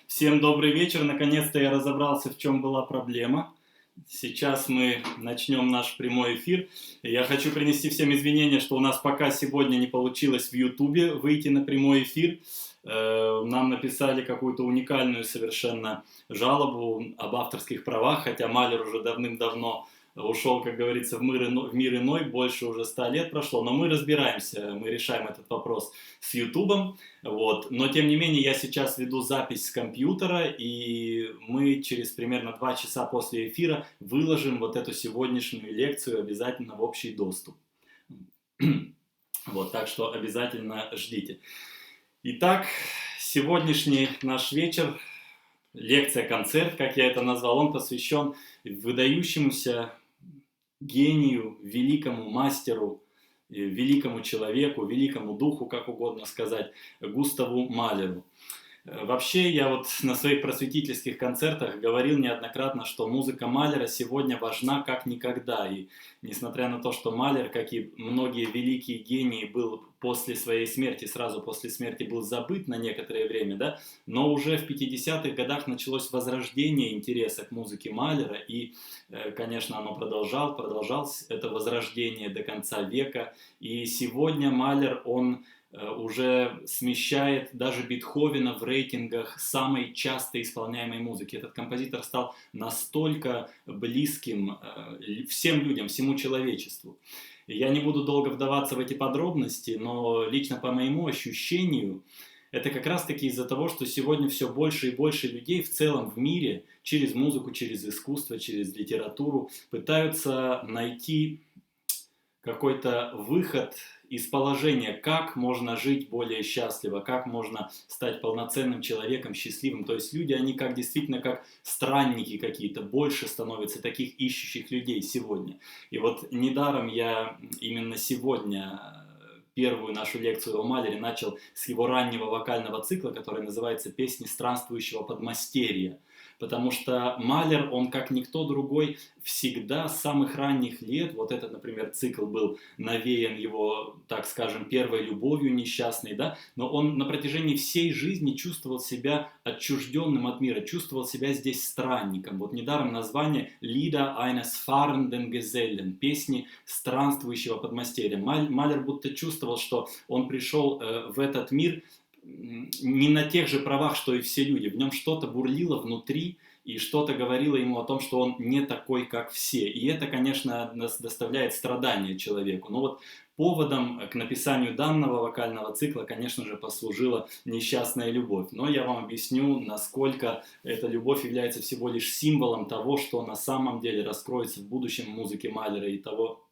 Всем добрый вечер. Наконец-то я разобрался, в чем была проблема. Сейчас мы начнем наш прямой эфир. Я хочу принести всем извинения, что у нас пока сегодня не получилось в Ютубе выйти на прямой эфир. Нам написали какую-то уникальную совершенно жалобу об авторских правах, хотя Малер уже давным-давно ушел, как говорится, в мир иной, больше уже 100 лет прошло, но мы разбираемся, мы решаем этот вопрос с Ютубом, вот. Но тем не менее я сейчас веду запись с компьютера, и мы через примерно 2 часа после эфира выложим вот эту сегодняшнюю лекцию обязательно в общий доступ. Вот, так что обязательно ждите. Итак, сегодняшний наш вечер, лекция-концерт, как я это назвал, он посвящен выдающемуся гению, великому мастеру, великому человеку, великому духу, как угодно сказать, Густаву Малеру. Вообще, я вот на своих просветительских концертах говорил неоднократно, что музыка Малера сегодня важна как никогда. И несмотря на то, что Малер, как и многие великие гении, был после своей смерти, сразу после смерти был забыт на некоторое время, да, но уже в 50-х годах началось возрождение интереса к музыке Малера, и, конечно, оно продолжалось, это возрождение до конца века. И сегодня Малер, он уже смещает даже Бетховена в рейтингах самой часто исполняемой музыки. Этот композитор стал настолько близким всем людям, всему человечеству. Я не буду долго вдаваться в эти подробности, но лично по моему ощущению, это как раз таки из-за того, что сегодня все больше и больше людей в целом в мире через музыку, через искусство, через литературу пытаются найти какой-то выход из положения, как можно жить более счастливо, как можно стать полноценным человеком, счастливым. То есть люди, они как действительно как странники какие-то, больше становятся таких ищущих людей сегодня. И вот недаром я именно сегодня первую нашу лекцию о Малере начал с его раннего вокального цикла, который называется «Песни странствующего подмастерья». Потому что Малер, он как никто другой, всегда с самых ранних лет, вот этот, например, цикл был навеян его, так скажем, первой любовью несчастной, да, но он на протяжении всей жизни чувствовал себя отчужденным от мира, чувствовал себя здесь странником. Вот недаром название «Lieder eines fahrenden Gesellen», песни странствующего подмастерья. Малер будто чувствовал, что он пришел в этот мир не на тех же правах, что и все люди. В нем что-то бурлило внутри, и что-то говорило ему о том, что он не такой, как все. И это, конечно, доставляет страдания человеку. Но вот поводом к написанию данного вокального цикла, конечно же, послужила несчастная любовь. Но я вам объясню, насколько эта любовь является всего лишь символом того, что на самом деле раскроется в будущем музыки Малера, и того,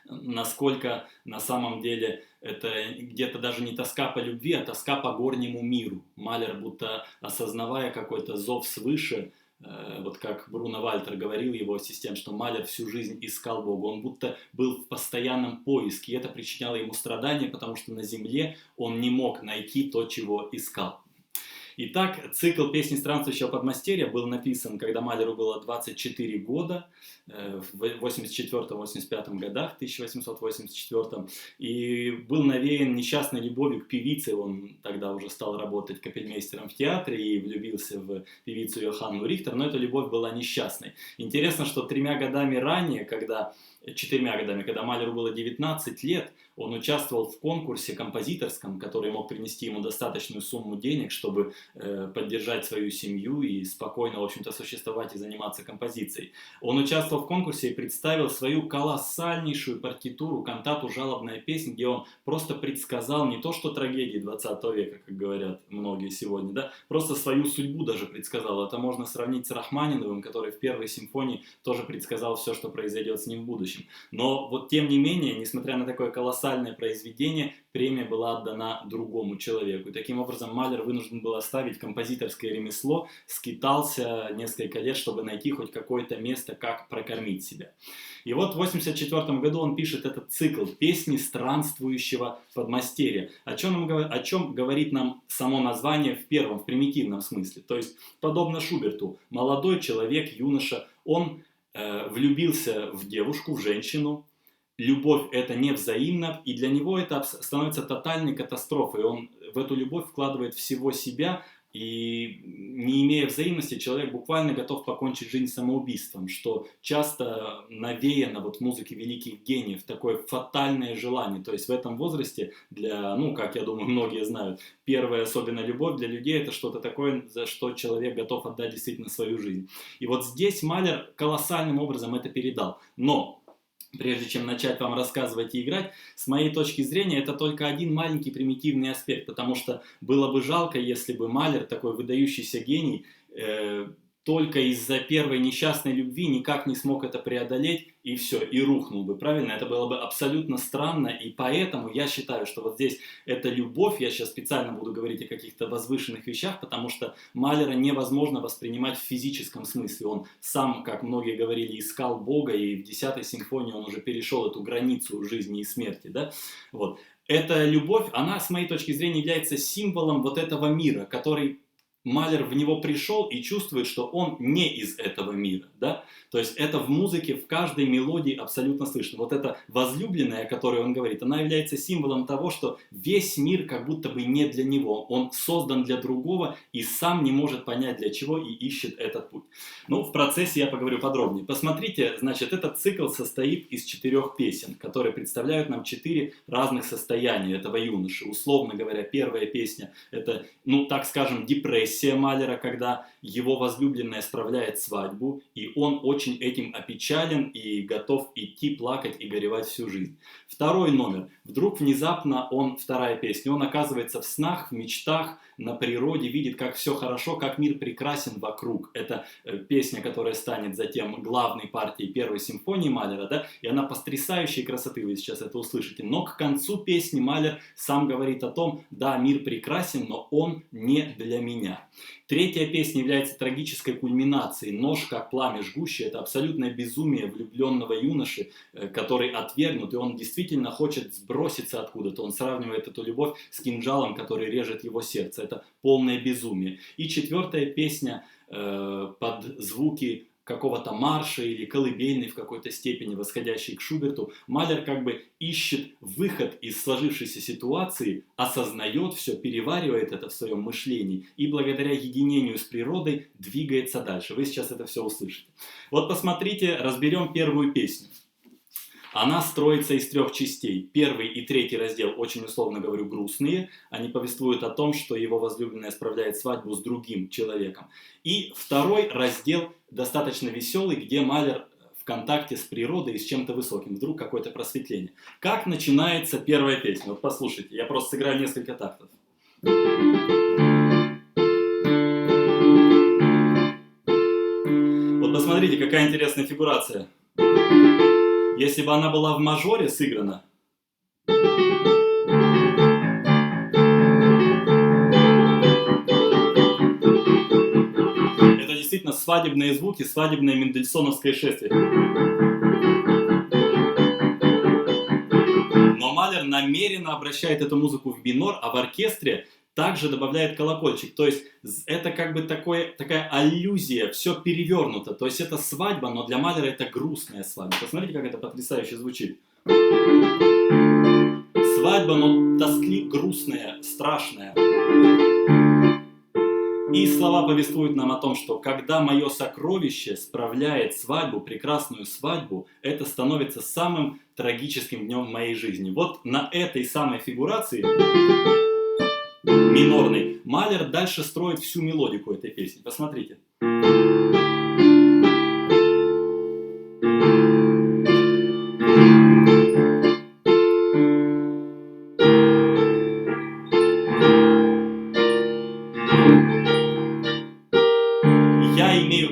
насколько на самом деле это где-то даже не тоска по любви, а тоска по горнему миру. Малер, будто осознавая какой-то зов свыше, вот как Бруно Вальтер говорил, его ассистент, что Малер всю жизнь искал Бога, он будто был в постоянном поиске, и это причиняло ему страдания, потому что на земле он не мог найти то, чего искал. Итак, цикл «Песни странствующего подмастерья» был написан, когда Малеру было 24 года, в 84-85 годах, 1884, и был навеян несчастной любовью к певице. Он тогда уже стал работать капельмейстером в театре и влюбился в певицу Йоханну Рихтер, но эта любовь была несчастной. Интересно, что 4 годами ранее, когда Малеру было 19 лет, он участвовал в конкурсе композиторском, который мог принести ему достаточную сумму денег, чтобы поддержать свою семью и спокойно, в общем-то, существовать и заниматься композицией. Он участвовал в конкурсе и представил свою колоссальнейшую партитуру, кантату «Жалобная песня», где он просто предсказал не то, что трагедии 20 века, как говорят многие сегодня, да, просто свою судьбу даже предсказал. Это можно сравнить с Рахманиновым, который в первой симфонии тоже предсказал все, что произойдет с ним в будущем. Но вот тем не менее, несмотря на такое колоссальное произведение, премия была отдана другому человеку. И таким образом Малер вынужден был оставить композиторское ремесло, скитался несколько лет, чтобы найти хоть какое-то место, как прокормить себя. И вот в 1984 году он пишет этот цикл «Песни странствующего подмастерья». О чем говорит нам само название в первом, в примитивном смысле. То есть, подобно Шуберту, молодой человек, юноша, он влюбился в девушку, в женщину, любовь это не взаимна, и для него это становится тотальной катастрофой. Он в эту любовь вкладывает всего себя, и не имея взаимности, человек буквально готов покончить жизнь самоубийством, что часто навеяно вот в музыке великих гениев, такое фатальное желание. То есть в этом возрасте, как я думаю, многие знают, первая особенно любовь для людей — это что-то такое, за что человек готов отдать действительно свою жизнь. И вот здесь Малер колоссальным образом это передал. Но прежде чем начать вам рассказывать и играть, с моей точки зрения, это только один маленький примитивный аспект, потому что было бы жалко, если бы Малер, такой выдающийся гений, только из-за первой несчастной любви никак не смог это преодолеть, и все, и рухнул бы, правильно? Это было бы абсолютно странно, и поэтому я считаю, что вот здесь эта любовь, я сейчас специально буду говорить о каких-то возвышенных вещах, потому что Малера невозможно воспринимать в физическом смысле. Он сам, как многие говорили, искал Бога, и в 10-й симфонии он уже перешел эту границу жизни и смерти, да? Вот. Эта любовь, она, с моей точки зрения, является символом вот этого мира, который Малер в него пришел и чувствует, что он не из этого мира, да? То есть это в музыке, в каждой мелодии абсолютно слышно. Вот эта возлюбленная, о которой он говорит, она является символом того, что весь мир как будто бы не для него. Он создан для другого и сам не может понять для чего и ищет этот путь. Ну, в процессе я поговорю подробнее. Посмотрите, значит, этот цикл состоит из 4 песен, которые представляют нам 4 разных состояния этого юноши. Условно говоря, первая песня — это, так скажем, депрессия Малера, когда его возлюбленная справляет свадьбу, и он очень этим опечален и готов идти плакать и горевать всю жизнь. Второй номер. Вдруг внезапно вторая песня, он оказывается в снах, в мечтах, на природе, видит, как все хорошо, как мир прекрасен вокруг. Это песня, которая станет затем главной партией первой симфонии Малера, да, и она потрясающей красоты, вы сейчас это услышите. Но к концу песни Малер сам говорит о том, да, мир прекрасен, но он не для меня. Третья песня является трагической кульминацией. Нож, как пламя жгущее, это абсолютное безумие влюбленного юноши, который отвергнут, и он действительно хочет сброситься откуда-то. Он сравнивает эту любовь с кинжалом, который режет его сердце. Это полное безумие. И четвертая песня под звуки какого-то марша или колыбельной в какой-то степени, восходящей к Шуберту, Малер как бы ищет выход из сложившейся ситуации, осознает все, переваривает это в своем мышлении и благодаря единению с природой двигается дальше. Вы сейчас это все услышите. Вот посмотрите, разберем первую песню. Она строится из 3 частей. Первый и третий раздел, очень условно говорю, грустные. Они повествуют о том, что его возлюбленная справляет свадьбу с другим человеком. И второй раздел достаточно веселый, где Малер в контакте с природой и с чем-то высоким. Вдруг какое-то просветление. Как начинается первая песня? Вот послушайте, я просто сыграю несколько тактов. Вот посмотрите, какая интересная фигурация. Если бы она была в мажоре сыграна, это действительно свадебные звуки, свадебное мендельсоновское шествие. Но Малер намеренно обращает эту музыку в минор, а в оркестре также добавляет колокольчик. То есть это как бы такая аллюзия, все перевернуто. То есть это свадьба, но для Малера это грустная свадьба. Посмотрите, как это потрясающе звучит. Свадьба, но грустная, страшная. И слова повествуют нам о том, что когда мое сокровище справляет свадьбу, прекрасную свадьбу, это становится самым трагическим днем в моей жизни. Вот на этой самой фигурации минорный Малер дальше строит всю мелодику этой песни. Посмотрите.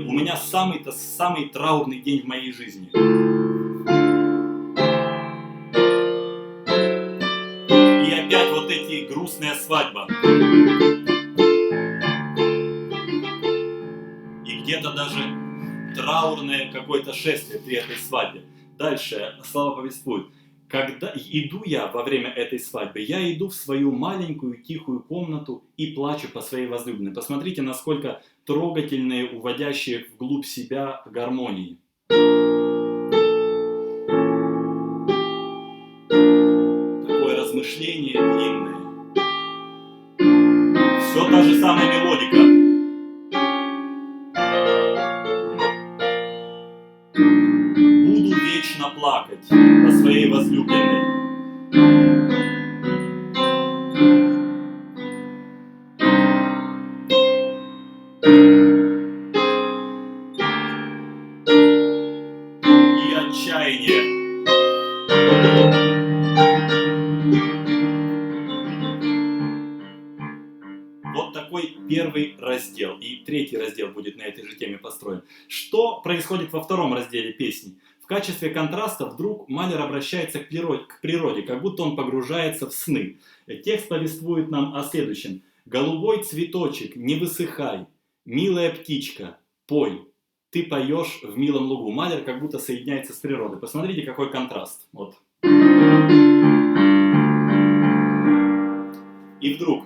У меня самый траурный день в моей жизни. И опять вот эти грустная свадьба. И где-то даже траурное какое-то шествие при этой свадьбе. Дальше слова повествуют. Когда иду я во время этой свадьбы, я иду в свою маленькую тихую комнату и плачу по своей возлюбленной. Посмотрите, насколько трогательные, уводящие вглубь себя гармонии. Такое размышление длинное. Все та же самая мелодика. можно плакать по своей возлюбленной. И отчаяние. Вот такой первый раздел. И третий раздел будет на этой же теме построен. Что происходит во втором разделе песни? В качестве контраста вдруг Малер обращается к природе, как будто он погружается в сны. Текст повествует нам о следующем. «Голубой цветочек, не высыхай, милая птичка, пой, ты поешь в милом лугу». Малер как будто соединяется с природой. Посмотрите, какой контраст. Вот. И вдруг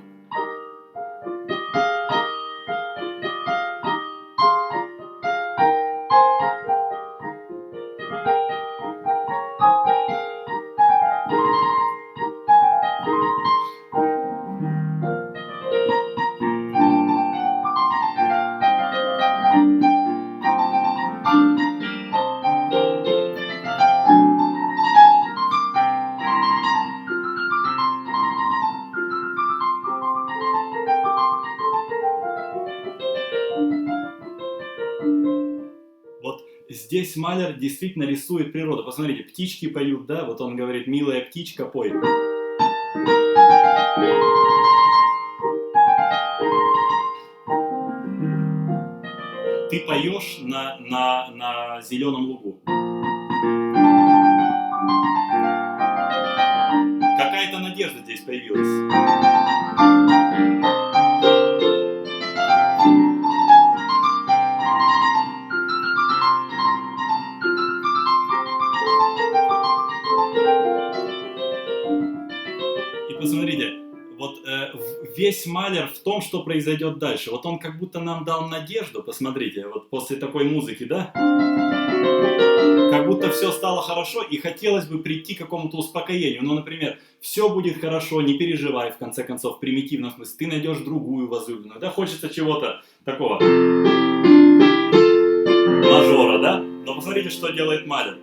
вот здесь Малер действительно рисует природу. Посмотрите, птички поют, да? Вот он говорит, милая птичка, пой. Ты поешь на зеленом лугу. Какая-то надежда здесь появилась. И посмотрите, вот весь Малер в том, что произойдет дальше. Вот он как будто нам дал надежду, посмотрите, вот после такой музыки, да? Как будто все стало хорошо, и хотелось бы прийти к какому-то успокоению. Ну, например, все будет хорошо, не переживай, в конце концов, в примитивном смысле. Ты найдешь другую возлюбленную. Да, хочется чего-то такого мажора, да? Но посмотрите, что делает Малер.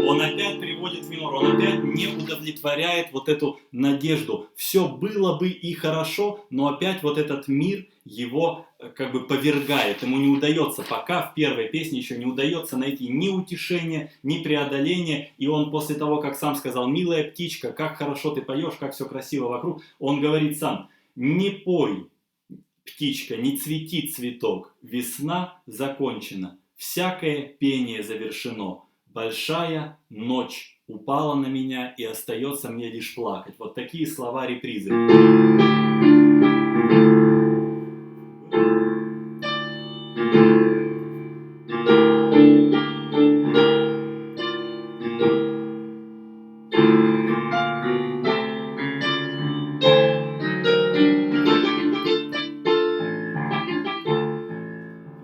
Он опять приводит в минор, он опять не удовлетворяет вот эту надежду. Все было бы и хорошо, но опять вот этот мир его как бы повергает. Ему не удается, пока в первой песне еще не удается найти ни утешения, ни преодоления. И он после того, как сам сказал, милая птичка, как хорошо ты поешь, как все красиво вокруг, он говорит сам, не пой, птичка, не цвети цветок, весна закончена, всякое пение завершено. Большая ночь упала на меня, и остается мне лишь плакать. Вот такие слова репризы.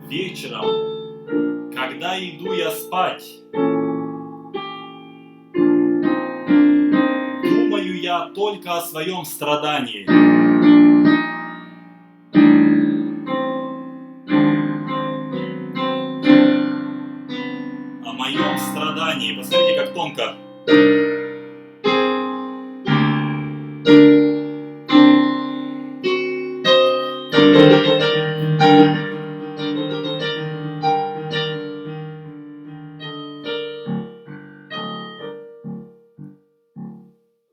Вечером, когда иду я спать, думаю я только о своем страдании. О моем страдании. Посмотрите, как тонко.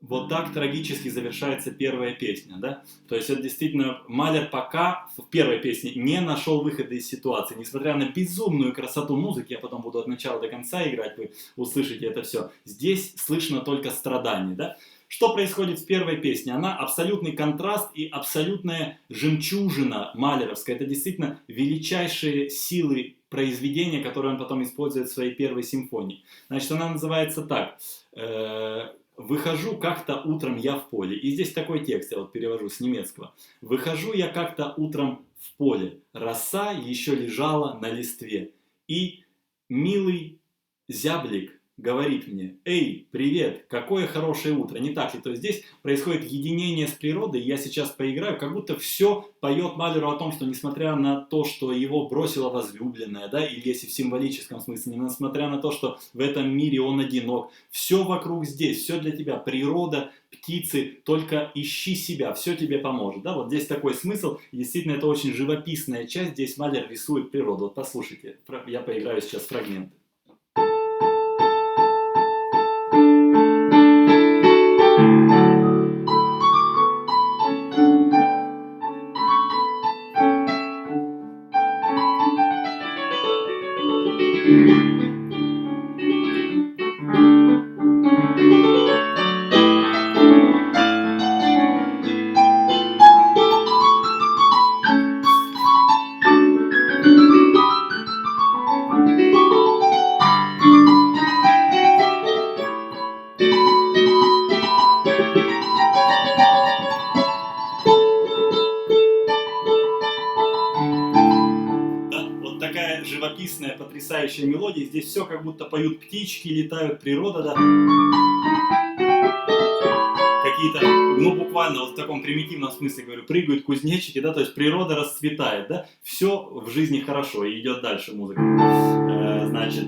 Вот так трагически завершается первая песня, да? То есть это действительно Малер пока в первой песне не нашел выхода из ситуации, несмотря на безумную красоту музыки, я потом буду от начала до конца играть, вы услышите это все. Здесь слышно только страдание, да? Что происходит в первой песне? Она абсолютный контраст и абсолютная жемчужина малеровская. Это действительно величайшие силы произведения, которые он потом использует в своей первой симфонии. Значит, она называется так. «Выхожу как-то утром я в поле». И здесь такой текст, я вот перевожу с немецкого. «Выхожу я как-то утром в поле, роса еще лежала на листве, и милый зяблик говорит мне: «Эй, привет, какое хорошее утро», не так ли? То есть здесь происходит единение с природой, я сейчас поиграю, как будто все поет Малеру о том, что несмотря на то, что его бросила возлюбленная, да, или если в символическом смысле, несмотря на то, что в этом мире он одинок, все вокруг здесь, все для тебя, природа, птицы, только ищи себя, все тебе поможет, да, вот здесь такой смысл, и действительно это очень живописная часть, здесь Малер рисует природу, вот послушайте, я поиграю сейчас фрагмент. Вот такая живописная, потрясающая мелодия. Здесь все как будто поют птички, летают, природа, да. Какие-то, ну буквально вот в таком примитивном смысле говорю, прыгают кузнечики, да, то есть природа расцветает, да. Все в жизни хорошо, и идет дальше музыка. Значит,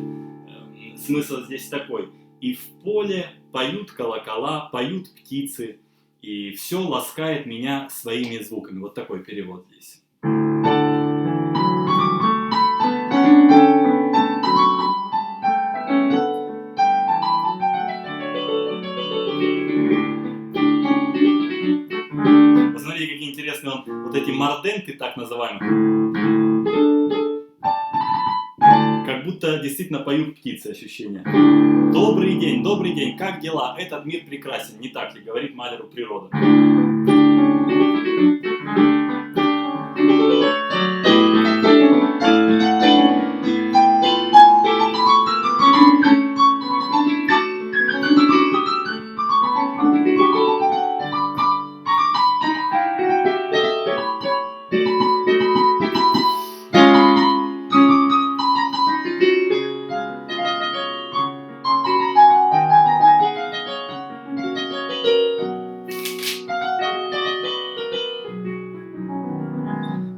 смысл здесь такой. И в поле поют колокола, поют птицы, и все ласкает меня своими звуками. Вот такой перевод здесь. Посмотрите, какие интересные он, вот эти морденты, так называемые, как будто действительно поют птицы, ощущения. Добрый день, как дела? Этот мир прекрасен, не так ли, говорит Малеру природа.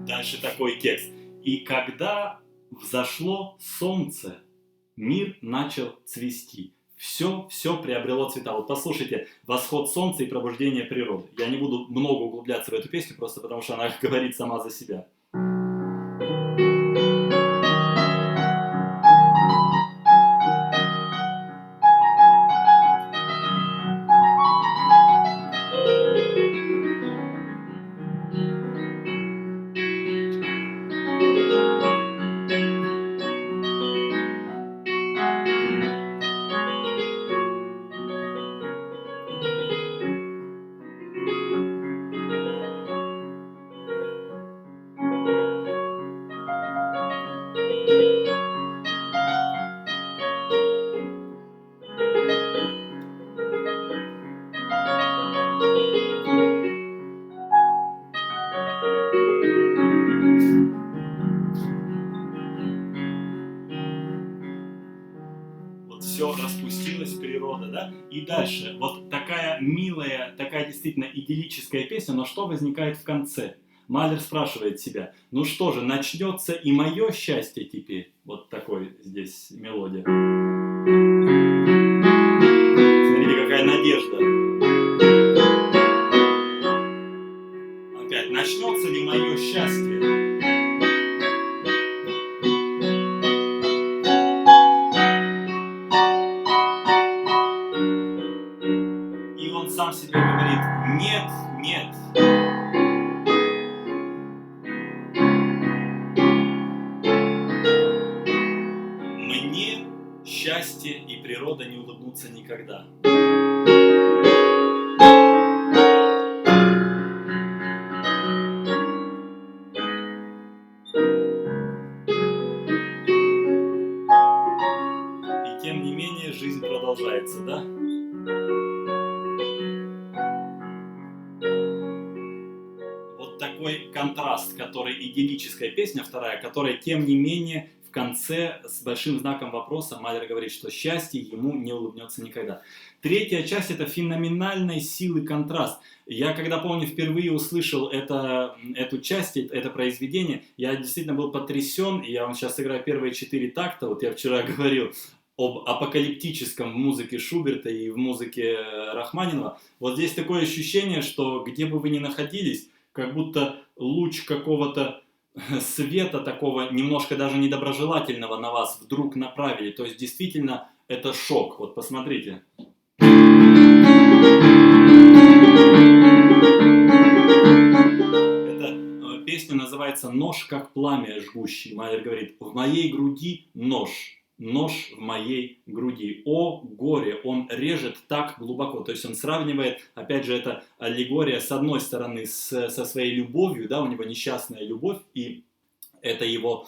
Дальше такой текст. И когда взошло солнце, мир начал цвести. Все приобрело цвета. Вот послушайте, восход солнца и пробуждение природы. Я не буду много углубляться в эту песню, просто потому что она говорит сама за себя. Все распустилась природа, да? И дальше, вот такая милая, такая действительно идиллическая песня, но что возникает в конце? Малер спрашивает себя, ну что же, начнется и мое счастье теперь? Вот такой здесь мелодия. Смотрите, какая надежда. Опять, начнется ли мое счастье? Он сам себе говорит: нет, нет. Мне счастье и природа не улыбнутся никогда. И тем не менее жизнь продолжается, да? Вот такой контраст, который идиллическая песня вторая, которая тем не менее в конце с большим знаком вопроса Малер говорит, что счастье ему не улыбнется никогда. Третья часть — это феноменальной силы контраст. Я когда, помню, впервые услышал эту часть, это произведение, я действительно был потрясен, и я вам сейчас сыграю первые 4 такта. Вот я вчера говорил об апокалиптическом в музыке Шуберта и в музыке Рахманинова. Вот здесь такое ощущение, что где бы вы ни находились, как будто луч какого-то света такого, немножко даже недоброжелательного на вас вдруг направили. То есть действительно это шок. Вот посмотрите. Эта песня называется «Нож, как пламя жгущий». Малер говорит: в моей груди нож. Нож в моей груди. О горе, он режет так глубоко. То есть он сравнивает, опять же, это аллегория с одной стороны со своей любовью, да, у него несчастная любовь, и это его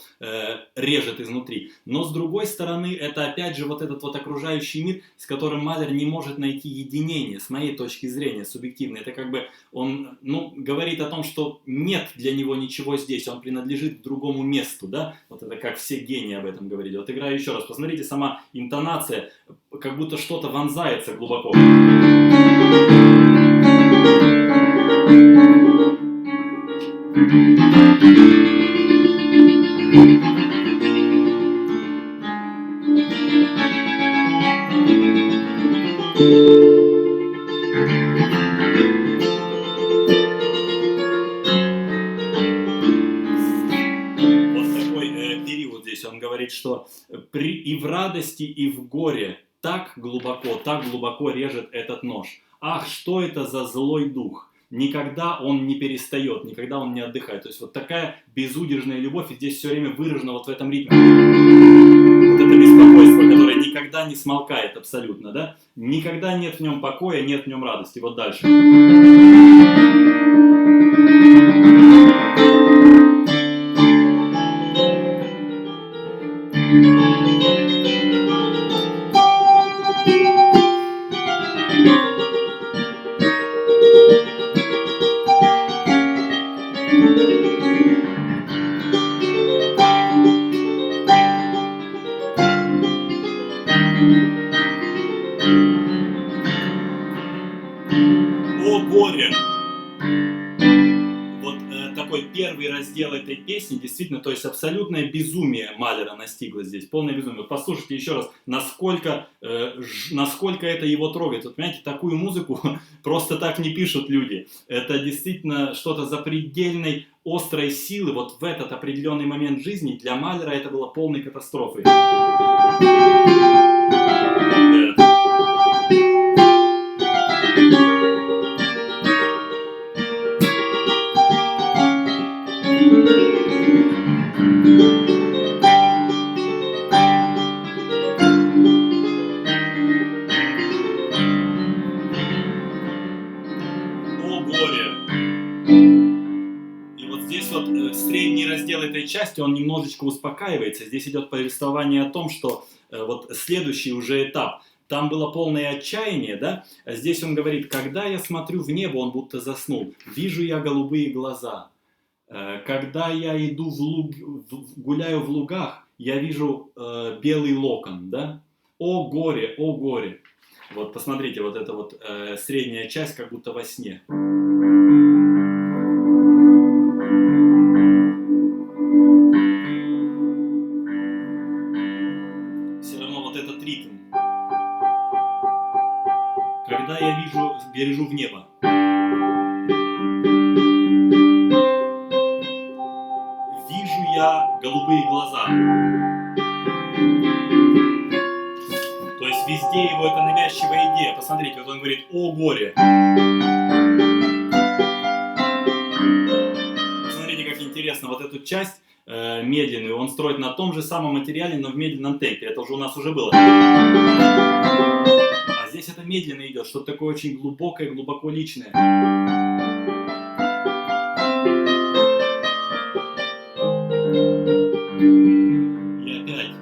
режет изнутри. Но с другой стороны, это опять же вот этот вот окружающий мир, с которым Малер не может найти единение, с моей точки зрения, субъективно. Это как бы он, говорит о том, что нет для него ничего здесь, он принадлежит к другому месту, да? Вот это как все гении об этом говорили. Вот играю еще раз, посмотрите, сама интонация, как будто что-то вонзается глубоко. Он говорит, что и в радости, и в горе так глубоко режет этот нож. Ах, что это за злой дух! Никогда он не перестает, никогда он не отдыхает. То есть вот такая безудержная любовь, и здесь все время выражена вот в этом ритме. Вот это беспокойство, которое никогда не смолкает абсолютно, да? Никогда нет в нем покоя, нет в нем радости. Вот дальше. О горе! Вот такой первый раздел этой песни, действительно, то есть абсолютное безумие Малера настигло здесь, полное безумие. Вот послушайте еще раз, насколько это его трогает. Вот понимаете, такую музыку просто так не пишут люди. Это действительно что-то запредельной острой силы. Вот в этот определенный момент жизни для Малера это было полной катастрофой. Средний раздел этой части, он немножечко успокаивается. Здесь идет повествование о том, что вот следующий уже этап. Там было полное отчаяние, да? А здесь он говорит: когда я смотрю в небо, он будто заснул. Вижу я голубые глаза. Когда я иду гуляю в лугах, я вижу белый локон, да? О горе, о горе. Вот посмотрите, вот эта вот средняя часть, как будто во сне. Когда я гляжу в небо. Вижу я голубые глаза. То есть везде его это навязчивая идея. Посмотрите, вот он говорит: о горе. Посмотрите, как интересно, вот эту часть медленную он строит на том же самом материале, но в медленном темпе. Это уже у нас уже было. Здесь это медленно идет, что-то такое очень глубокое, глубоко личное. И опять,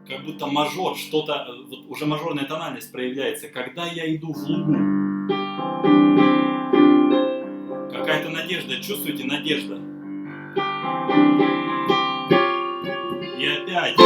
как будто мажор, что-то, вот уже мажорная тональность проявляется. Когда я иду в лугу, какая-то надежда, чувствуете, надежда. И опять.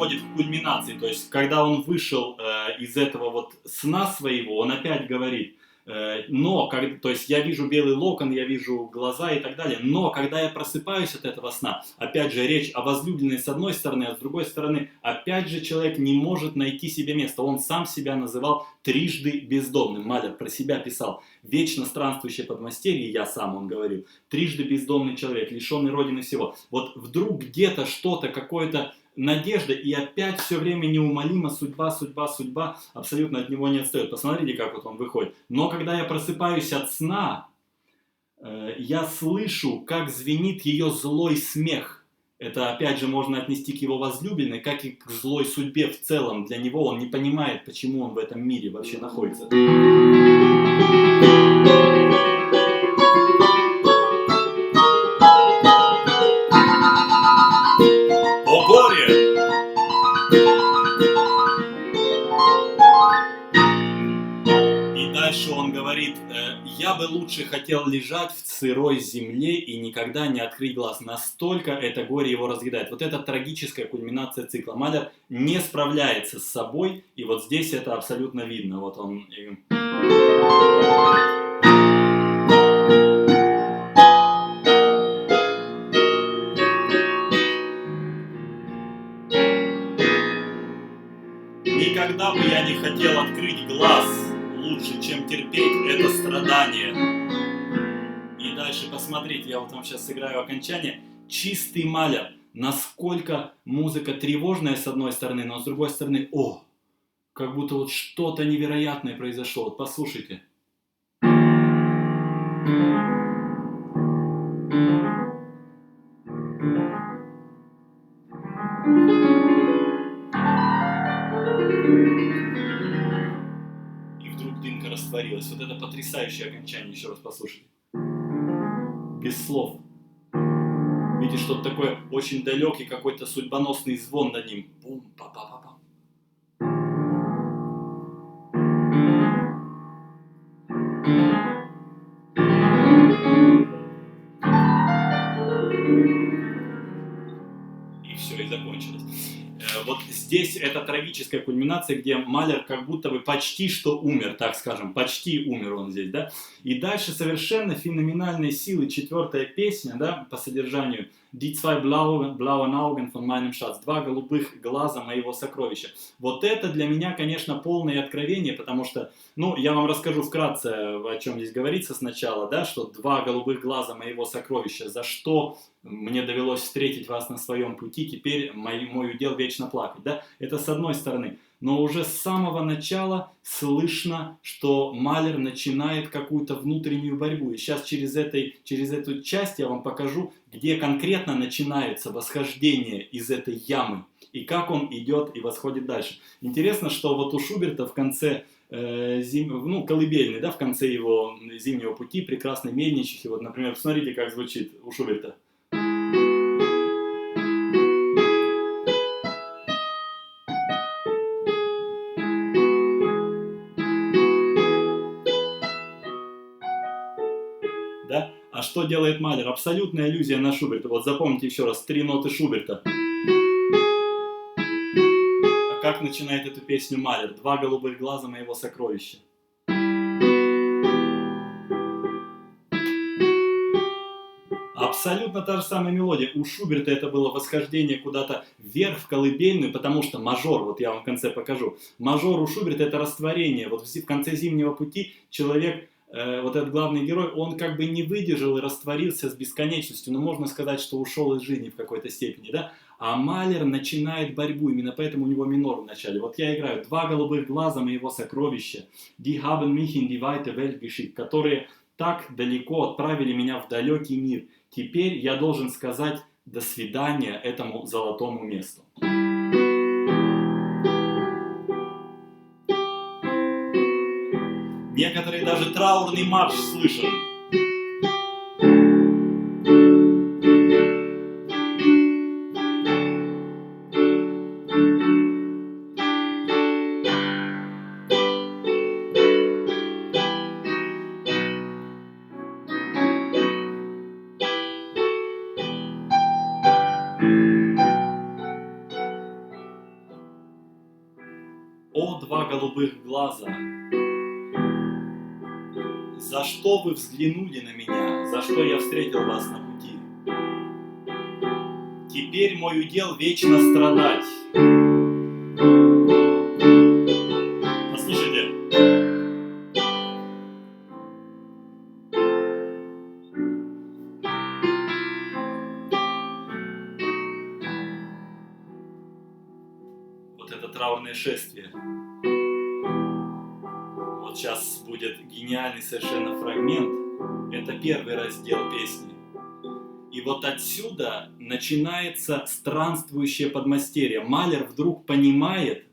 приходит к кульминации. То есть, когда он вышел из этого вот сна своего, он опять говорит, то есть я вижу белый локон, я вижу глаза и так далее, но когда я просыпаюсь от этого сна, опять же речь о возлюбленной с одной стороны, а с другой стороны, опять же человек не может найти себе места. Он сам себя называл трижды бездомным. Малер про себя писал: вечно странствующий подмастерье, я сам, он говорил, трижды бездомный человек, лишенный родины всего. Вот вдруг где-то что-то, какое-то надежда, и опять все время неумолимо судьба абсолютно от него не отстает. Посмотрите, как вот он выходит. Но когда я просыпаюсь от сна, я слышу, как звенит ее злой смех. Это опять же можно отнести к его возлюбленной, как и к злой судьбе в целом. Для него он не понимает, почему он в этом мире вообще находится. О горе! И дальше он говорит: я бы лучше хотел лежать в сырой земле и никогда не открыть глаз. Настолько это горе его разъедает. Вот это трагическая кульминация цикла. Малер не справляется с собой, и вот здесь это абсолютно видно. Вот он... Никогда бы я не хотел открыть глаз, лучше, чем терпеть это страдание. И дальше посмотрите, я вот вам сейчас сыграю окончание. Чистый Малер. Насколько музыка тревожная с одной стороны, но с другой стороны, как будто вот что-то невероятное произошло. Вот послушайте. И вдруг дымка растворилась. Вот это потрясающее окончание, еще раз послушайте. Без слов. Видите, что-то такое очень далекий, какой-то судьбоносный звон над ним. Бум, па-па-па-па. И все, и закончилось. Вот здесь это трагическая кульминация, где Малер как будто бы почти что умер, так скажем, почти умер он здесь, да. И дальше совершенно феноменальной силы четвертая песня, да, по содержанию. Die zwei blauen Augen von meinem Schatz. Два голубых глаза моего сокровища. Вот это для меня, конечно, полное откровение, потому что, я вам расскажу вкратце, о чем здесь говорится сначала, да, что два голубых глаза моего сокровища, за что мне довелось встретить вас на своем пути, теперь мой удел вечно плакать, да, это с одной стороны. Но уже с самого начала слышно, что Малер начинает какую-то внутреннюю борьбу. И сейчас через эту часть я вам покажу, где конкретно начинается восхождение из этой ямы. И как он идет и восходит дальше. Интересно, что вот у Шуберта в конце колыбельный, да, в конце его зимнего пути, прекрасной мельничихи. Вот, например, посмотрите, как звучит у Шуберта. Да? А что делает Малер? Абсолютная иллюзия на Шуберта. Вот запомните еще раз 3 ноты Шуберта. А как начинает эту песню Малер? Два голубых глаза моего сокровища. Абсолютно та же самая мелодия. У Шуберта это было восхождение куда-то вверх в колыбельную, потому что мажор, вот я вам в конце покажу, мажор у Шуберта это растворение. Вот в конце зимнего пути человек, вот этот главный герой, он как бы не выдержал и растворился с бесконечностью, но можно сказать, что ушел из жизни в какой-то степени, да? А Малер начинает борьбу, именно поэтому у него минор в начале. Вот я играю «Два голубых глаза моего сокровища», «Die haben mich in die weite Welt geschickt», которые так далеко отправили меня в далекий мир. Теперь я должен сказать «до свидания» этому золотому месту. Некоторые даже траурный марш слышат. О, два голубых глаза, за что вы взглянули на меня, за что я встретил вас на пути? Теперь мой удел вечно страдать. Послушайте. Вот это траурное шествие. Вот сейчас будет гениальный совершенно фрагмент. Это первый раздел песни. И вот отсюда начинается странствующее подмастерье. Малер вдруг понимает,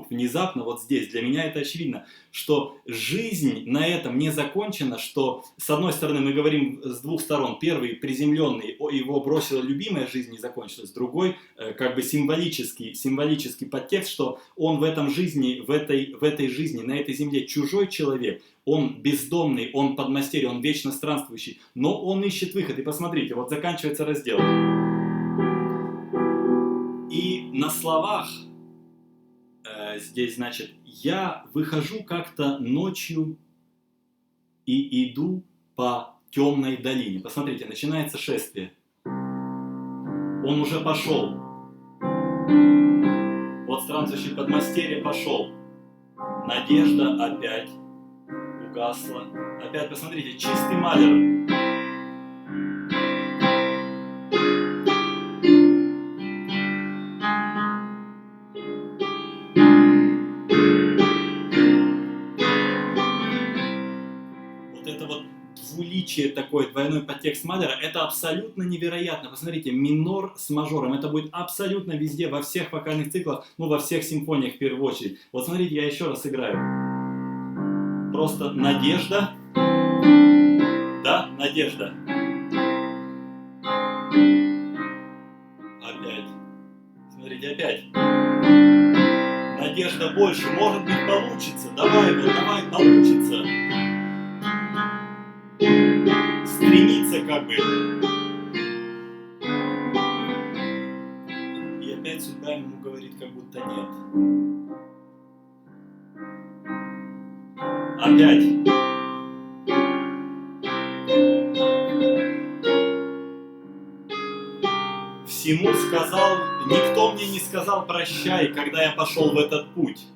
внезапно, вот здесь, для меня это очевидно, что жизнь на этом не закончена, что с одной стороны мы говорим с двух сторон. Первый приземленный, его бросила любимая, жизнь не закончилась. Другой как бы символический подтекст, что он в этой жизни, на этой земле чужой человек. Он бездомный, он подмастерье, он вечно странствующий, но он ищет выход. И посмотрите, вот заканчивается раздел. И на словах здесь, значит, я выхожу как-то ночью и иду по темной долине. Посмотрите, начинается шествие. Он уже пошел. Вот странствующий подмастерье пошел. Надежда опять угасла. Опять посмотрите, чистый Малер. Вот это вот двуличие такое, двойной подтекст Малера, это абсолютно невероятно. Посмотрите, минор с мажором, это будет абсолютно везде, во всех вокальных циклах, ну во всех симфониях в первую очередь. Вот смотрите, я еще раз играю. Просто надежда, да, надежда. Опять, смотрите, опять. Надежда больше, может быть получится, давай, получится. Стремиться как бы. И опять судьба ему говорит, как будто нет. Опять. Всему сказал, никто мне не сказал прощай, когда я пошел в этот путь.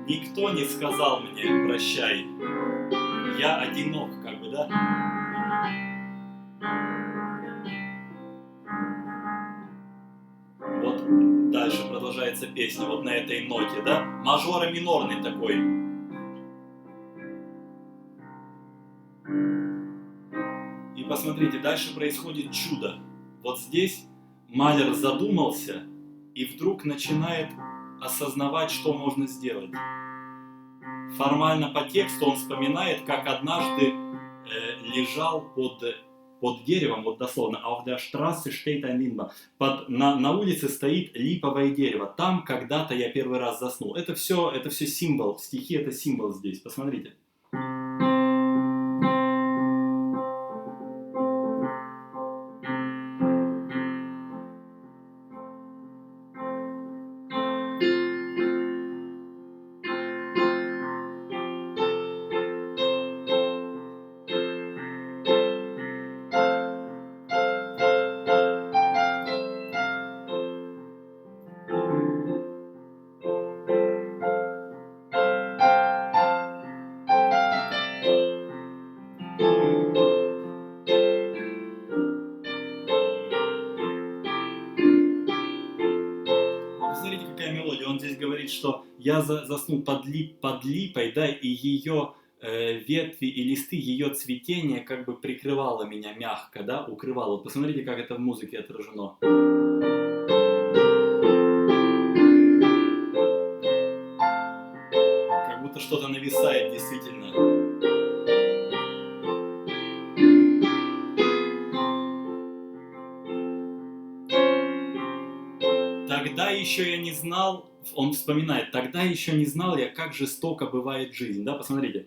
Никто не сказал мне прощай. Я одинок, как бы, да? Вот дальше продолжается песня, вот на этой ноте, да? Мажоро-минорный такой. И посмотрите, дальше происходит чудо. Вот здесь Малер задумался и вдруг начинает осознавать, что можно сделать. Формально по тексту он вспоминает, как однажды лежал под деревом, вот дословно, auf der Straße steht ein Lindbaum. На улице стоит липовое дерево. Там когда-то я первый раз заснул. Это все символ, стихи это символ здесь. Посмотрите. Смотрите, какая мелодия. Он здесь говорит, что я заснул под липой, да, и ее ветви и листы, ее цветение как бы прикрывало меня мягко, да, укрывало. Вот посмотрите, как это в музыке отражено. Как будто что-то нависает действительно. Тогда еще я не знал, он вспоминает, тогда еще не знал я, как жестоко бывает жизнь. Да, посмотрите.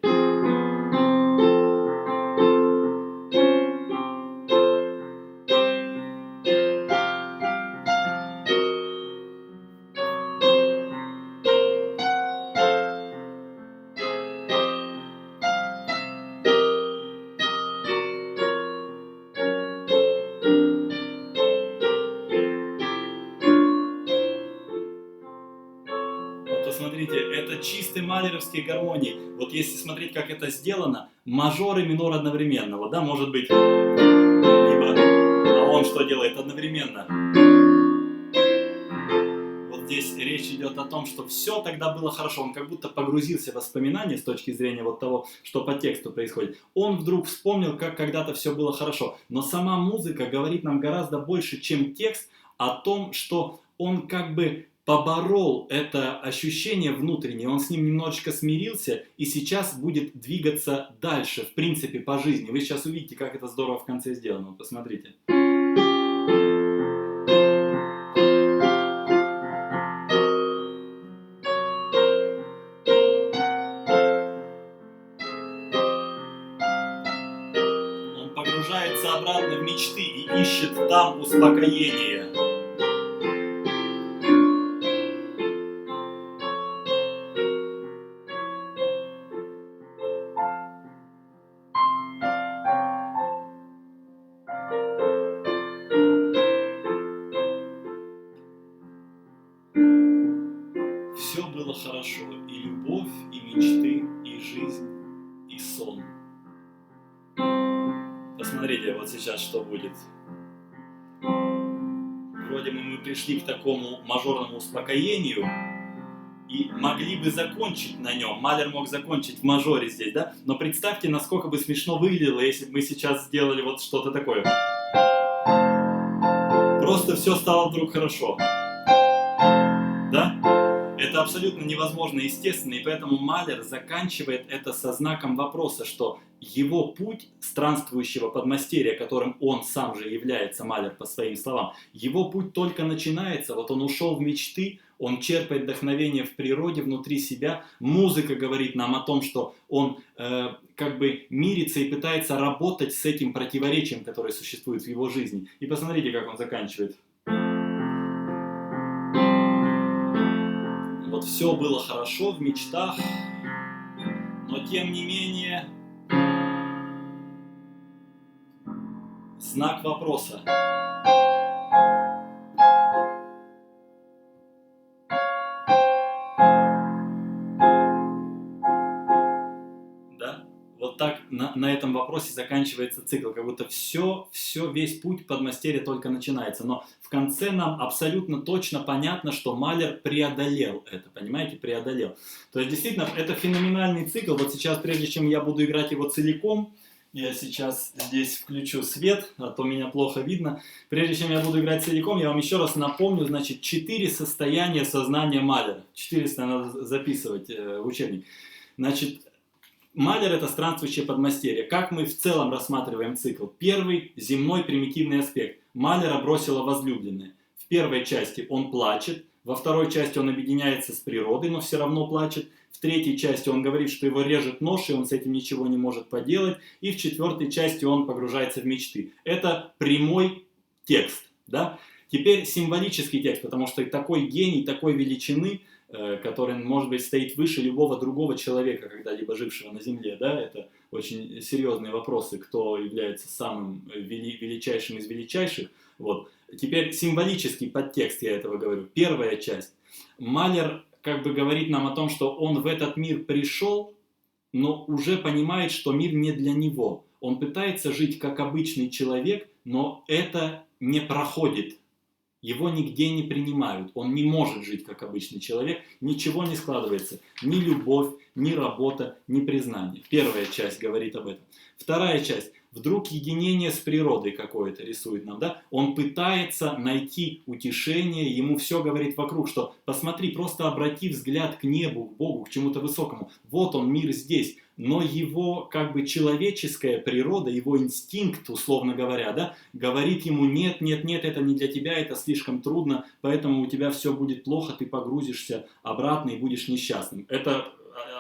чистой малеровской гармонии. Вот если смотреть, как это сделано, мажор и минор одновременно. Вот, да, может быть, либо, а он что делает одновременно? Вот здесь речь идет о том, что все тогда было хорошо. Он как будто погрузился в воспоминания с точки зрения вот того, что по тексту происходит. Он вдруг вспомнил, как когда-то все было хорошо. Но сама музыка говорит нам гораздо больше, чем текст, о том, что он как бы поборол это ощущение внутреннее, он с ним немножечко смирился и сейчас будет двигаться дальше, в принципе, по жизни. Вы сейчас увидите, как это здорово в конце сделано. Посмотрите. Он погружается обратно в мечты и ищет там успокоение. Все было хорошо, и любовь, и мечты, и жизнь, и сон. Посмотрите, вот сейчас что будет. Вроде мы пришли к такому мажорному успокоению и могли бы закончить на нем. Малер мог закончить в мажоре здесь, да? Но представьте, насколько бы смешно выглядело, если бы мы сейчас сделали вот что-то такое. Просто все стало вдруг хорошо. Да? Это абсолютно невозможно, естественно, и поэтому Малер заканчивает это со знаком вопроса, что его путь странствующего подмастерья, которым он сам же является, Малер, по своим словам, его путь только начинается, вот он ушел в мечты, он черпает вдохновение в природе, внутри себя, музыка говорит нам о том, что он как бы мирится и пытается работать с этим противоречием, которое существует в его жизни. И посмотрите, как он заканчивает. Вот все было хорошо в мечтах, но тем не менее знак вопроса. Да? Вот так на этом вопросе заканчивается цикл, как будто весь путь подмастерья только начинается. Но в конце нам абсолютно точно понятно, что Малер преодолел это, понимаете, преодолел. То есть действительно это феноменальный цикл. Вот сейчас, прежде чем я буду играть его целиком, я сейчас здесь включу свет, а то меня плохо видно. Прежде чем я буду играть целиком, я вам еще раз напомню, значит, 4 состояния сознания Малера. 400 надо записывать в учебник. Значит, Малер — это странствующее подмастерье. Как мы в целом рассматриваем цикл? Первый — земной примитивный аспект. Малера бросила возлюбленное. В первой части он плачет, во второй части он объединяется с природой, но все равно плачет. В третьей части он говорит, что его режет нож, и он с этим ничего не может поделать. И в четвертой части он погружается в мечты. Это прямой текст. Да? Теперь символический текст, потому что такой гений, такой величины, который, может быть, стоит выше любого другого человека, когда-либо жившего на Земле. Да? Это очень серьезные вопросы, кто является самым величайшим из величайших. Вот. Теперь символический подтекст, я этого говорю. Первая часть. Малер как бы говорит нам о том, что он в этот мир пришел, но уже понимает, что мир не для него. Он пытается жить как обычный человек, но это не проходит. Его нигде не принимают. Он не может жить как обычный человек. Ничего не складывается. Ни любовь, ни работа, ни признание. Первая часть говорит об этом. Вторая часть. Вдруг единение с природой какое-то рисует нам. Да? Он пытается найти утешение. Ему все говорит вокруг, что посмотри, просто обрати взгляд к небу, к Богу, к чему-то высокому. Вот он, мир здесь. Но его как бы человеческая природа, его инстинкт, условно говоря, да, говорит ему: нет, нет, нет, это не для тебя, это слишком трудно, поэтому у тебя все будет плохо, ты погрузишься обратно и будешь несчастным. Это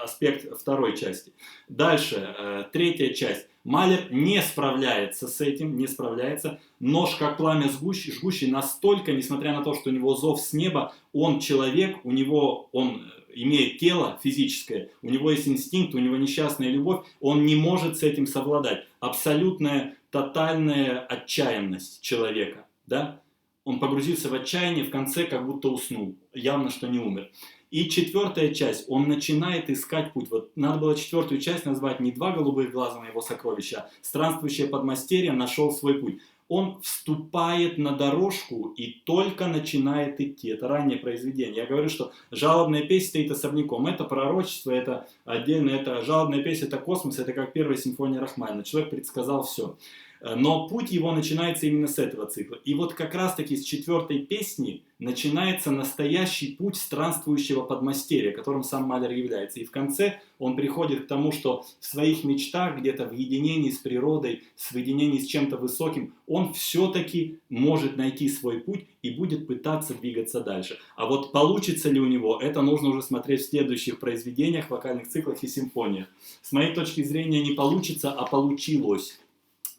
аспект второй части. Дальше, третья часть. Малер не справляется с этим, не справляется. Нож, как пламя жгущий, настолько, несмотря на то, что у него зов с неба, он человек, он имеет тело физическое, у него есть инстинкт, у него несчастная любовь, он не может с этим совладать. Абсолютная, тотальная отчаянность человека. Да? Он погрузился в отчаяние, в конце как будто уснул. Явно, что не умер. И четвертая часть, он начинает искать путь. Вот надо было четвертую часть назвать не «Два голубых глаза моего сокровища», а «Странствующее подмастерье нашел свой путь». Он вступает на дорожку и только начинает идти. Это раннее произведение. Я говорю, что жалобная песня стоит особняком. Это пророчество, это отдельно, это жалобная песня, это космос, это как первая симфония Рахманинова. Человек предсказал все. Но путь его начинается именно с этого цикла. И вот как раз таки с четвертой песни начинается настоящий путь странствующего подмастерья, которым сам Малер является. И в конце он приходит к тому, что в своих мечтах, где-то в единении с природой, в единении с чем-то высоким, он все-таки может найти свой путь и будет пытаться двигаться дальше. А вот получится ли у него, это нужно уже смотреть в следующих произведениях, вокальных циклах и симфониях. С моей точки зрения не получится, а получилось.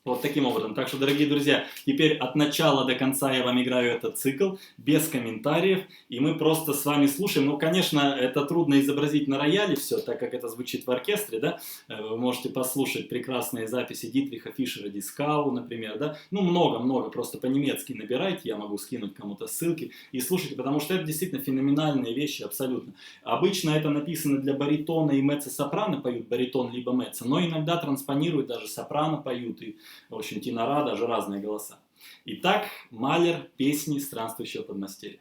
Вот таким образом. Так что, дорогие друзья, теперь от начала до конца я вам играю этот цикл, без комментариев, и мы просто с вами слушаем. Ну, конечно, это трудно изобразить на рояле все, так как это звучит в оркестре, да. Вы можете послушать прекрасные записи Дитриха Фишера Дискау, например, да. Ну, много-много, просто по-немецки набирайте, я могу скинуть кому-то ссылки, и слушайте, потому что это действительно феноменальные вещи, абсолютно. Обычно это написано для баритона и меццо-сопрано поют, баритон либо меццо, но иногда транспонируют, даже сопрано поют, и в общем, тенора, даже разные голоса. Итак, Малер, песни странствующего подмастерья.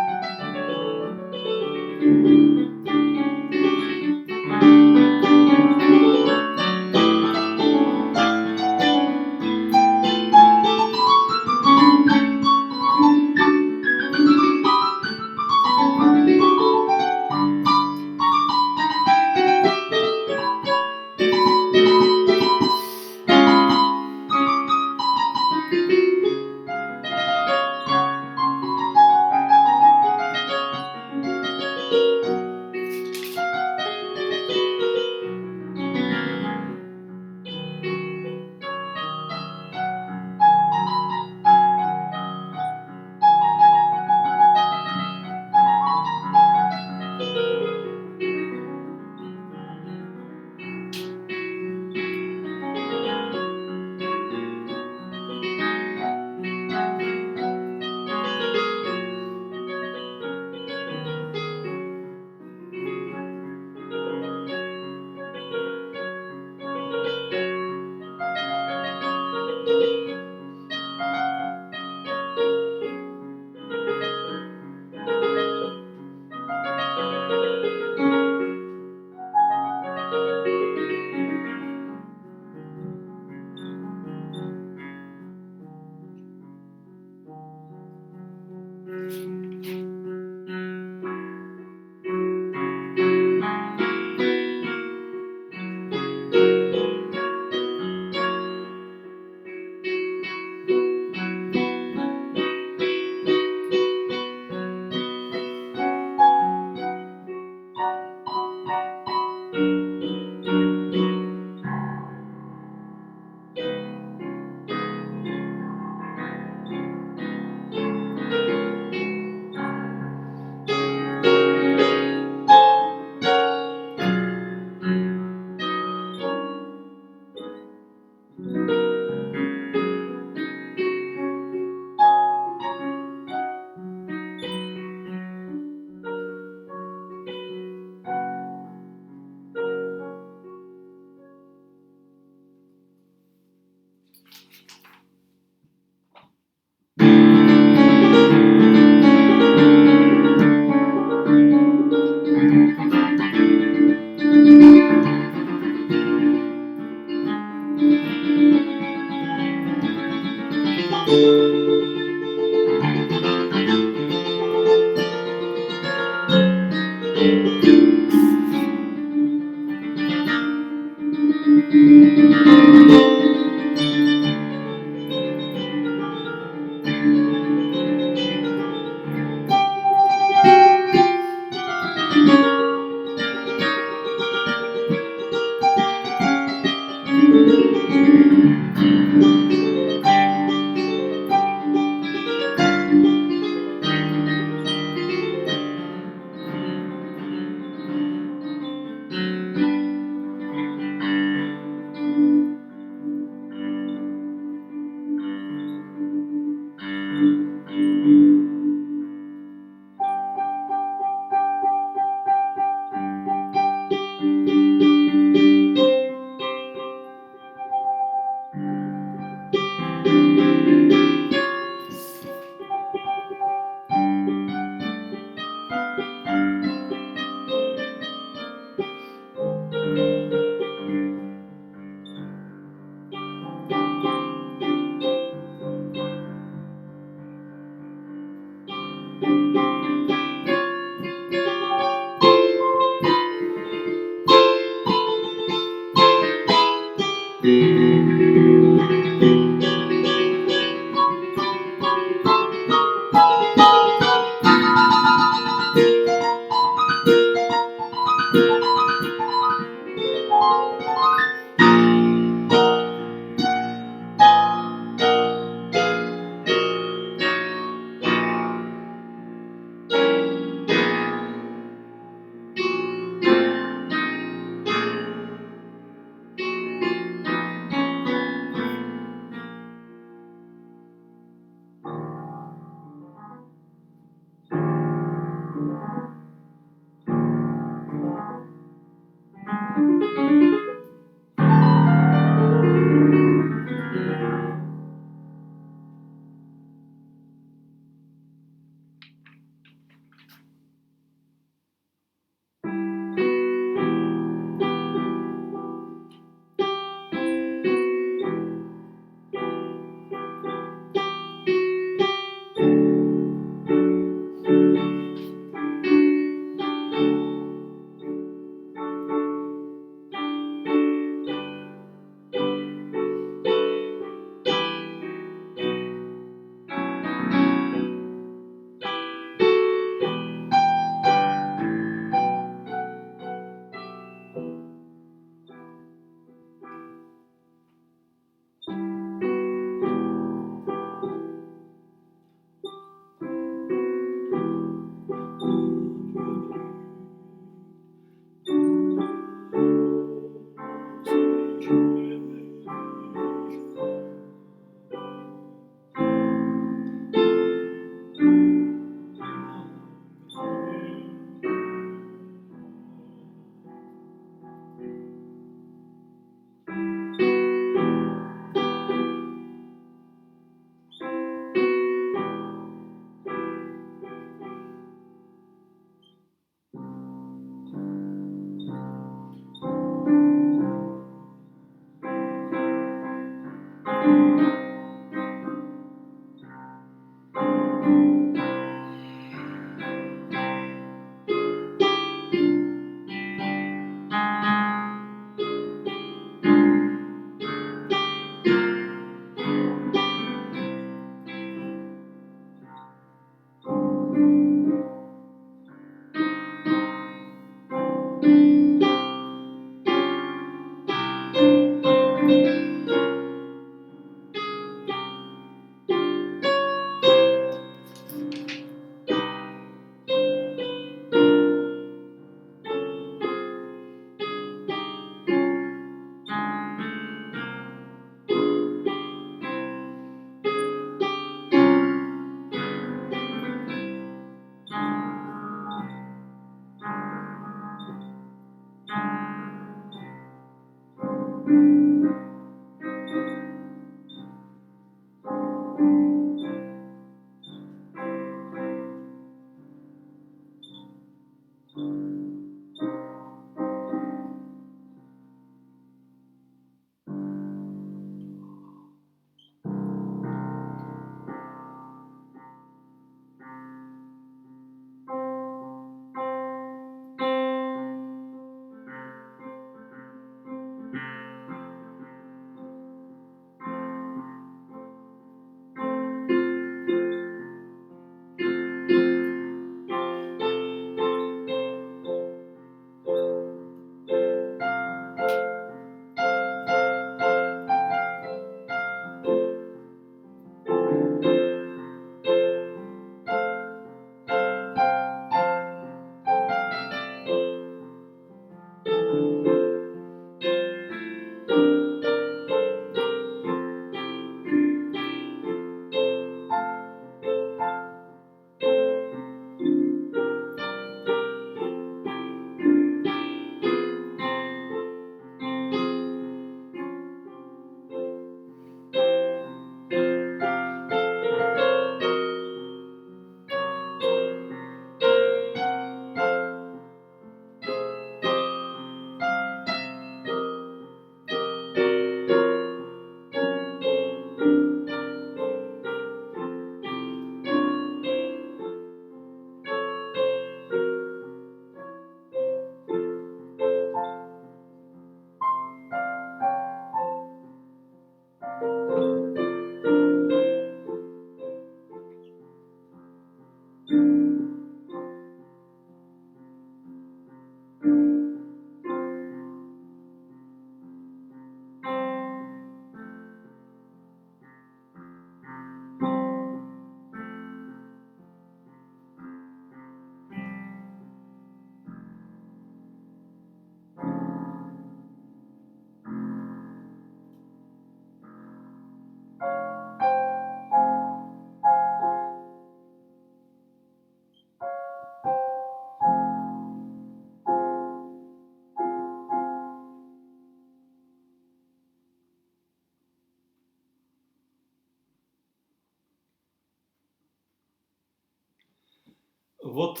Вот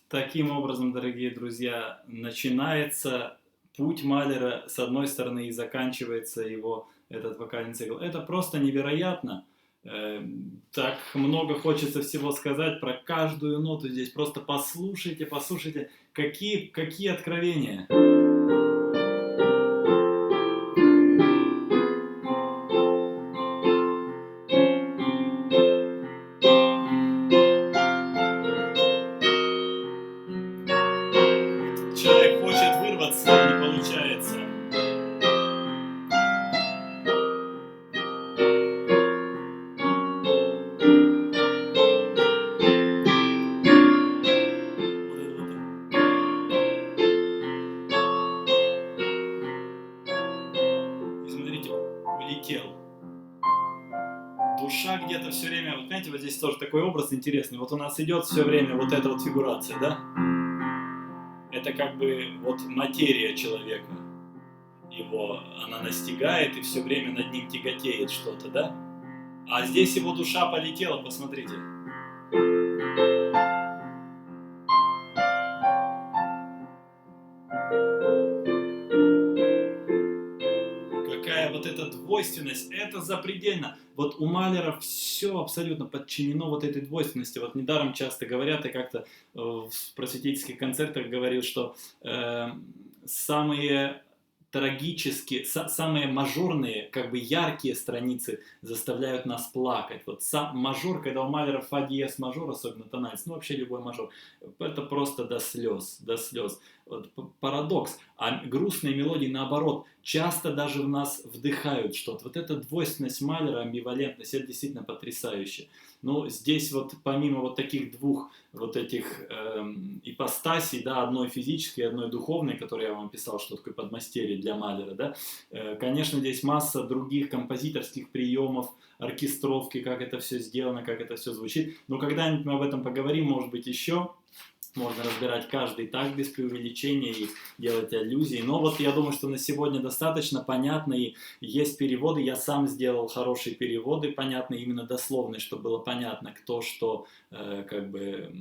таким образом, дорогие друзья, начинается путь Малера с одной стороны и заканчивается его этот вокальный цикл. Это просто невероятно. Так много хочется всего сказать про каждую ноту здесь. Просто послушайте, послушайте, какие откровения. Человек хочет вырваться, не получается. И смотрите, улетел. Душа где-то все время, вот понимаете, вот здесь тоже такой образ интересный. Вот у нас идет все время вот эта вот фигурация, да? Это как бы вот материя человека. Его, она настигает и все время над ним тяготеет что-то, да? А здесь его душа полетела, посмотрите. Какая вот эта двойственность, это запредельно. Вот у Малера все абсолютно подчинено вот этой двойственности. Вот недаром часто говорят, и как-то в просветительских концертах говорил, что самые трагические, самые мажорные, как бы яркие страницы заставляют нас плакать. Вот мажор, когда у Малера фа диез мажор, особенно тональность, ну вообще любой мажор, это просто до слез, до слез. Вот парадокс. А грустные мелодии, наоборот, часто даже в нас вдыхают что-то. Вот эта двойственность Малера, амбивалентность, это действительно потрясающе. Но здесь вот помимо вот таких двух вот этих ипостасей, да, одной физической, одной духовной, которую я вам писал, что такое подмастерье для Малера, да, конечно, здесь масса других композиторских приемов, оркестровки, как это все сделано, как это все звучит. Но когда-нибудь мы об этом поговорим, может быть, еще. Можно разбирать каждый так без преувеличения и делать аллюзии. Но вот я думаю, что на сегодня достаточно понятно. И есть переводы. Я сам сделал хорошие переводы, понятные, именно дословные, чтобы было понятно, кто что, как бы,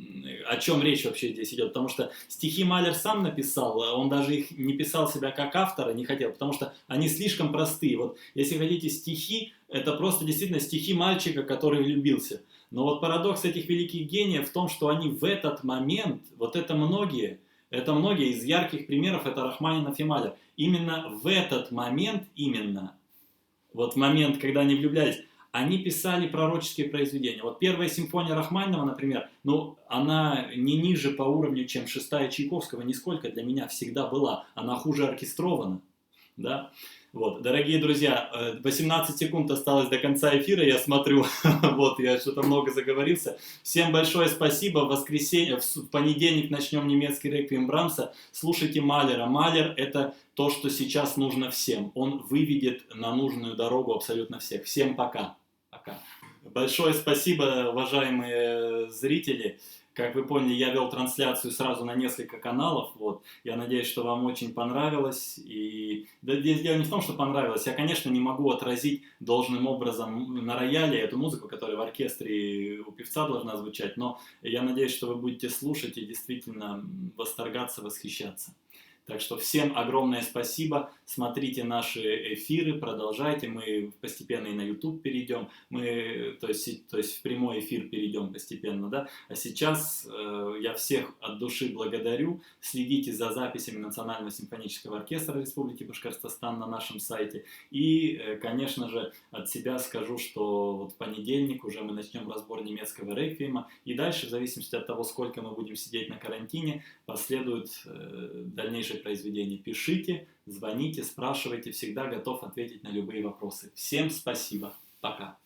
о чем речь вообще здесь идет. Потому что стихи Малер сам написал, он даже их не писал себя как автора, не хотел, потому что они слишком простые. Вот если хотите стихи, это просто действительно стихи мальчика, который влюбился. Но вот парадокс этих великих гениев в том, что они в этот момент, вот это многие из ярких примеров, это Рахманинов и Малер, именно в этот момент, вот в момент, когда они влюблялись, они писали пророческие произведения. Вот первая симфония Рахманинова, например, ну, она не ниже по уровню, чем шестая Чайковского, нисколько для меня всегда была, она хуже оркестрована, да. Вот, дорогие друзья, 18 секунд осталось до конца эфира, я смотрю, вот, я что-то много заговорился. Всем большое спасибо, в понедельник начнем немецкий реквием Брамса, слушайте Малера. Малер – это то, что сейчас нужно всем, он выведет на нужную дорогу абсолютно всех. Всем пока. Пока. Большое спасибо, уважаемые зрители. Как вы поняли, я вел трансляцию сразу на несколько каналов. Вот. Я надеюсь, что вам очень понравилось. И да, здесь дело не в том, что понравилось. Я, конечно, не могу отразить должным образом на рояле эту музыку, которая в оркестре у певца должна звучать. Но я надеюсь, что вы будете слушать и действительно восторгаться, восхищаться. Так что всем огромное спасибо. Смотрите наши эфиры, продолжайте. Мы постепенно и на YouTube перейдем. То есть в прямой эфир перейдем постепенно. Да? А сейчас я всех от души благодарю. Следите за записями Национального симфонического оркестра Республики Башкортостан на нашем сайте. И, конечно же, от себя скажу, что вот в понедельник уже мы начнем разбор немецкого реквиема. И дальше, в зависимости от того, сколько мы будем сидеть на карантине, последует дальнейшее произведение. Пишите, звоните, спрашивайте, всегда готов ответить на любые вопросы. Всем спасибо. Пока.